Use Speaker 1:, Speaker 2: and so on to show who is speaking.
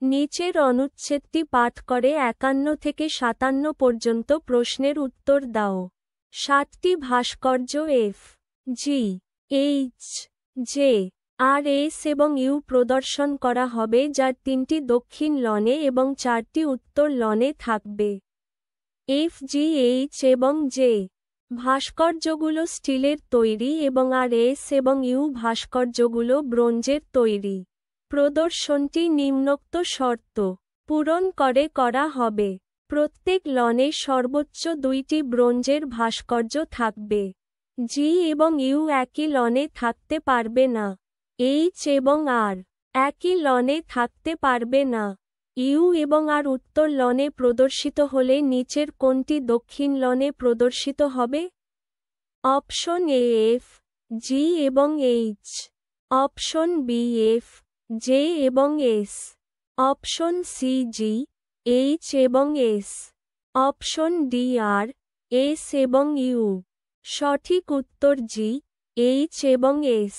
Speaker 1: নিচের অনুচ্ছেদটি পাঠ করে 51 থেকে 57 পর্যন্ত প্রশ্নের উত্তর দাও। 7টি ভাস্কর্য এফ, জি, এইচ, জে, আর, এস এবং ইউ প্রদর্শন করা হবে, যার 3টি দক্ষিণ লনে এবং 4টি উত্তর লনে থাকবে। এফ, জি, এইচ এবং জে ভাস্কর্যগুলো স্টিলের তৈরি এবং আর, এস এবং ইউ ভাস্কর্যগুলো ব্রোঞ্জের তৈরি। প্রদর্শনটি নিম্নোক্ত শর্ত পূরণ করে করা হবে। প্রত্যেক লনে সর্বোচ্চ 2টি ব্রোঞ্জের ভাস্কর্য থাকবে। জি এবং ইউ একই লনে থাকতে পারবে না। এইচ এবং আর একই লনে থাকতে পারবে না। ইউ এবং আর উত্তর লনে প্রদর্শিত হলে নিচের কোনটি দক্ষিণ লনে প্রদর্শিত হবে? অপশন এ এফ, জি এবং H, option B F, J এবং S, option C G, H এবং S, option D R, S এবং ইউ। সঠিক উত্তর জি, এইচ এবং এস।